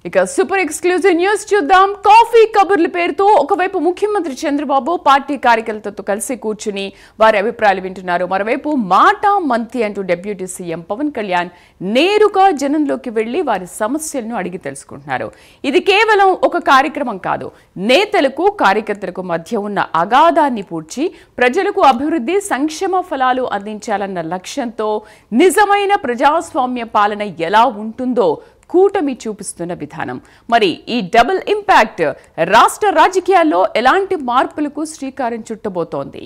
ఇక super exclusive news చూద్దాం. Coffee కబుర్ల పేరుతో ఒకవైపు ముఖ్యమంత్రి చంద్రబాబు పార్టీ కార్యకర్తలతో కలిసి కూర్చుని వారి అభిప్రాయాలు వింటున్నారు. మరోవైపు మాటా మంతి అంటూ డిప్యూటీ సీఎం పవన్ కళ్యాణ్ నేరుగా జనంలోకి వెళ్లి వారి సమస్యలను అడిగి తెలుసుకుంటున్నారు. ఇది కేవలం ఒక కార్యక్రమం కాదు, నేతలకు కార్యకర్తలకు మధ్య ఉన్న అగాధాన్ని పూడ్చి ప్రజలకు అభివృద్ధి సంక్షేమ ఫలాలు అందించాలన్న లక్ష్యంతో నిజమైన ప్రజాస్వామ్య పాలన ఎలా ఉంటుందో కూటమి చూపిస్తున్న విధానం. మరి ఈ డబుల్ ఇంపాక్ట్ రాష్ట్ర రాజకీయాల్లో ఎలాంటి మార్పులకు శ్రీకారం చుట్టబోతోంది?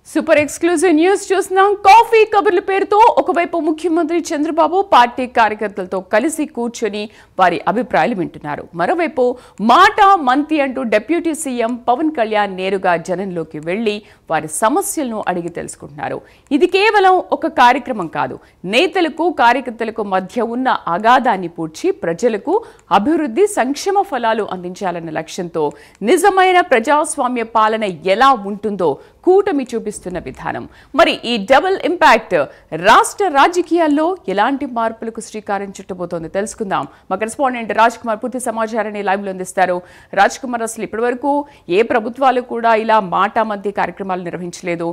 సూపర్ ఎక్స్క్లూజివ్ న్యూస్ చూస్తున్నాం. కాఫీ కబుర్ల పేరుతో ఒకవైపు ముఖ్యమంత్రి చంద్రబాబు పార్టీ కార్యకర్తలతో కలిసి కూర్చొని వారి అభిప్రాయాలు వింటున్నారు. మరోవైపు మాటా మంతి అంటూ డిప్యూటీ సీఎం పవన్ కళ్యాణ్ నేరుగా జనంలోకి వెళ్లి వారి సమస్యలను అడిగి తెలుసుకుంటున్నారు. ఇది కేవలం ఒక కార్యక్రమం కాదు, నేతలకు కార్యకర్తలకు మధ్య ఉన్న అగాధాన్ని పూడ్చి ప్రజలకు అభివృద్ధి సంక్షేమ ఫలాలు అందించాలన్న లక్ష్యంతో నిజమైన ప్రజాస్వామ్య పాలన ఎలా ఉంటుందో కూటమి చూపిస్తున్న విధానం. మరి ఈ డబుల్ ఇంపాక్ట్ రాష్ట్ర రాజకీయాల్లో ఎలాంటి మార్పులకు శ్రీకారం చుట్టబోతోంది తెలుసుకుందాం. మా కరెస్పాండెంట్ రాజ్ కుమార్ పూర్తి సమాచారాన్ని లైవ్ లో అందిస్తారు. రాజ్ కుమార్, అసలు ఇప్పటి వరకు ఏ ప్రభుత్వాలు కూడా ఇలా మాటా మంతి కార్యక్రమాలు నిర్వహించలేదు,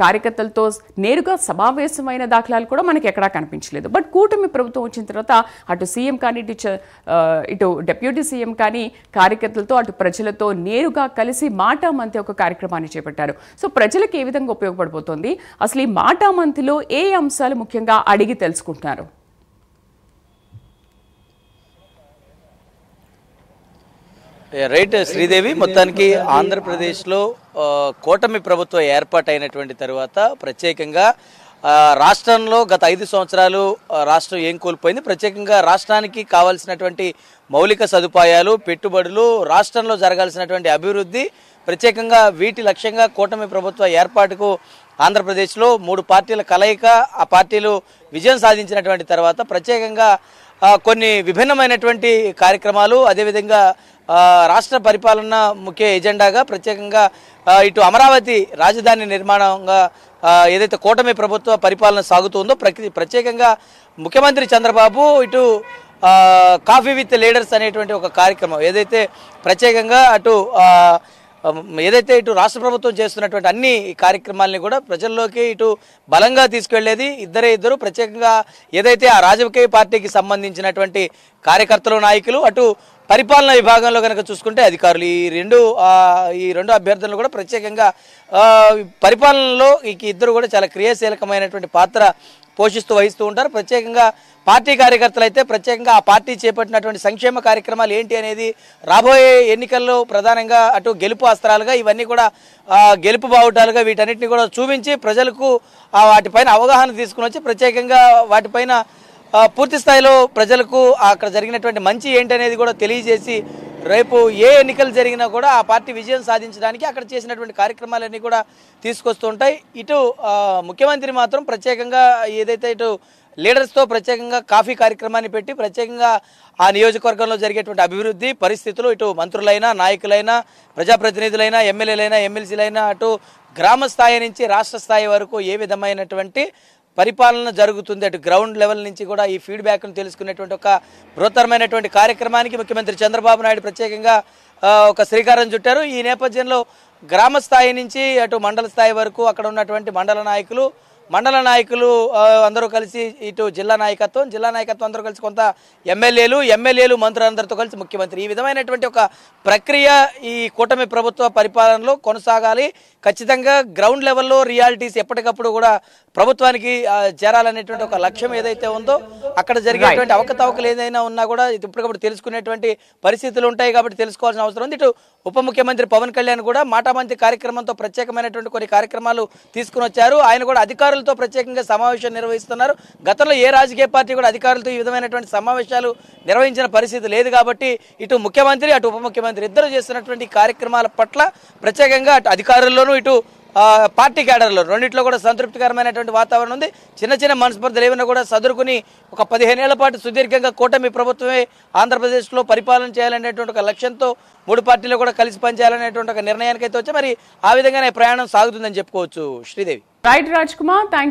కార్యకర్తలతో నేరుగా సమావేశమైన దాఖలాలు కూడా మనకి ఎక్కడా కనిపించలేదు. బట్ కూటమి ప్రభుత్వం వచ్చిన తర్వాత అటు సీఎం కానీ ఇటు డిప్యూటీ సీఎం కానీ కార్యకర్తలతో అటు ప్రజలతో నేరుగా కలిసి మాటా మంతి ఒక కార్యక్రమాన్ని చేపట్టారు. సో ప్రజలకు ఏ విధంగా ఉపయోగపడిపోతుంది, అసలు ఈ మాటా మంతిలో ఏ అంశాలు ముఖ్యంగా అడిగి తెలుసుకుంటున్నారు? రైట్ శ్రీదేవి, మొత్తానికి ఆంధ్రప్రదేశ్లో కూటమి ప్రభుత్వం ఏర్పాటైనటువంటి తర్వాత ప్రత్యేకంగా రాష్ట్రంలో గత 5 సంవత్సరాలు రాష్ట్రం ఏం కోల్పోయింది, ప్రత్యేకంగా రాష్ట్రానికి కావాల్సినటువంటి మౌలిక సదుపాయాలు, పెట్టుబడులు, రాష్ట్రంలో జరగాల్సినటువంటి అభివృద్ధి, ప్రత్యేకంగా వీటి లక్ష్యంగా కూటమి ప్రభుత్వ ఏర్పాటుకు ఆంధ్రప్రదేశ్లో 3 పార్టీల కలయిక, ఆ పార్టీలు విజయం సాధించినటువంటి తర్వాత ప్రత్యేకంగా కొన్ని విభిన్నమైనటువంటి కార్యక్రమాలు, అదేవిధంగా రాష్ట్ర పరిపాలన ముఖ్య ఎజెండాగా ప్రత్యేకంగా ఇటు అమరావతి రాజధాని నిర్మాణంగా ఏదైతే కూటమి ప్రభుత్వ పరిపాలన సాగుతుందో ప్రత్యేకంగా ముఖ్యమంత్రి చంద్రబాబు ఇటు కాఫీ విత్ లీడర్స్ అనేటువంటి ఒక కార్యక్రమం ఏదైతే ప్రత్యేకంగా ఏదైతే ఇటు రాష్ట్ర ప్రభుత్వం చేస్తున్నటువంటి అన్ని కార్యక్రమాలని కూడా ప్రజల్లోకి ఇటు బలంగా తీసుకెళ్లేది ఇద్దరు ప్రత్యేకంగా ఏదైతే ఆ రాజకీయ పార్టీకి సంబంధించినటువంటి కార్యకర్తలు, నాయకులు, అటు పరిపాలనా విభాగంలో కనుక చూసుకుంటే అధికారులు, ఈ రెండు అభ్యర్థులను కూడా ప్రత్యేకంగా పరిపాలనలో ఇద్దరు కూడా చాలా క్రియాశీలకమైనటువంటి పాత్ర వహిస్తూ ఉంటారు. ప్రత్యేకంగా పార్టీ కార్యకర్తలు అయితే ప్రత్యేకంగా ఆ పార్టీ చేపట్టినటువంటి సంక్షేమ కార్యక్రమాలు ఏంటి అనేది రాబోయే ఎన్నికల్లో ప్రధానంగా అటు గెలుపు అస్త్రాలుగా, ఇవన్నీ కూడా గెలుపు బావుటాలుగా వీటన్నిటిని కూడా చూపించి ప్రజలకు వాటిపైన అవగాహన తీసుకుని వచ్చి ప్రత్యేకంగా వాటిపైన పూర్తి స్థాయిలో ప్రజలకు అక్కడ జరిగినటువంటి మంచి ఏంటి అనేది కూడా తెలియజేసి రేపు ఏ ఎన్నికలు జరిగినా కూడా ఆ పార్టీ విజయం సాధించడానికి అక్కడ చేసినటువంటి కార్యక్రమాలన్నీ కూడా తీసుకొస్తూ ఉంటాయి. ఇటు ముఖ్యమంత్రి మాత్రం ప్రత్యేకంగా ఏదైతే ఇటు లీడర్స్తో ప్రత్యేకంగా కాఫీ కార్యక్రమాన్ని పెట్టి ప్రత్యేకంగా ఆ నియోజకవర్గంలో జరిగేటువంటి అభివృద్ధి పరిస్థితులు, ఇటు మంత్రులైనా, నాయకులైనా, ప్రజాప్రతినిధులైనా, ఎమ్మెల్యేలైనా, ఎమ్మెల్సీలైనా, అటు గ్రామ స్థాయి నుంచి రాష్ట్ర స్థాయి వరకు ఏ విధమైనటువంటి పరిపాలన జరుగుతుంది, అటు గ్రౌండ్ లెవెల్ నుంచి కూడా ఈ ఫీడ్బ్యాక్ను తెలుసుకునేటువంటి ఒక బృహత్తరమైనటువంటి కార్యక్రమానికి ముఖ్యమంత్రి చంద్రబాబు నాయుడు ప్రత్యేకంగా ఒక శ్రీకారం చుట్టారు. ఈ నేపథ్యంలో గ్రామ స్థాయి నుంచి అటు మండల స్థాయి వరకు అక్కడ ఉన్నటువంటి మండల నాయకులు అందరూ కలిసి ఇటు జిల్లా నాయకత్వం అందరూ కలిసి కొంత ఎమ్మెల్యేలు మంత్రులందరితో కలిసి ముఖ్యమంత్రి, ఈ విధమైనటువంటి ఒక ప్రక్రియ ఈ కూటమి ప్రభుత్వ పరిపాలనలో కొనసాగాలి. ఖచ్చితంగా గ్రౌండ్ లెవెల్లో రియాలిటీస్ ఎప్పటికప్పుడు కూడా ప్రభుత్వానికి చేరాలనేటువంటి ఒక లక్ష్యం ఏదైతే ఉందో అక్కడ జరిగేటువంటి అవకతవకలు ఏదైనా ఉన్నా కూడా ఇప్పటికప్పుడు తెలుసుకునేటువంటి పరిస్థితులు ఉంటాయి కాబట్టి తెలుసుకోవాల్సిన అవసరం ఉంది. ఇటు ఉప ముఖ్యమంత్రి పవన్ కళ్యాణ్ కూడా మాటా మంతి కార్యక్రమంతో ప్రత్యేకమైనటువంటి కొన్ని కార్యక్రమాలు తీసుకుని వచ్చారు. ఆయన కూడా అధికారులతో ప్రత్యేకంగా సమావేశం నిర్వహిస్తున్నారు. గతంలో ఏ రాజకీయ పార్టీ కూడా అధికారులతో ఈ విధమైనటువంటి సమావేశాలు నిర్వహించిన పరిస్థితి లేదు కాబట్టి ఇటు ముఖ్యమంత్రి అటు ఉప ముఖ్యమంత్రి ఇద్దరు చేస్తున్నటువంటి కార్యక్రమాల పట్ల ప్రత్యేకంగా అటు అధికారుల్లోనూ ఇటు పార్టీ క్యాడర్లో రెండిట్లో కూడా సంతృప్తికరమైనటువంటి వాతావరణం ఉంది. చిన్న చిన్న మనస్పర్ధలు ఏమైనా కూడా సదురుకుని ఒక 15 ఏళ్ల పాటు సుదీర్ఘంగా కూటమి ప్రభుత్వమే ఆంధ్రప్రదేశ్లో పరిపాలన చేయాలనేటువంటి ఒక లక్ష్యంతో 3 పార్టీలు కూడా కలిసి పనిచేయాలనేటువంటి ఒక నిర్ణయానికి అయితే వచ్చి మరి ఆ విధంగానే ప్రయాణం సాగుతుందని చెప్పుకోవచ్చు. శ్రీదేవి. రైట్ రాజ్ కుమార్.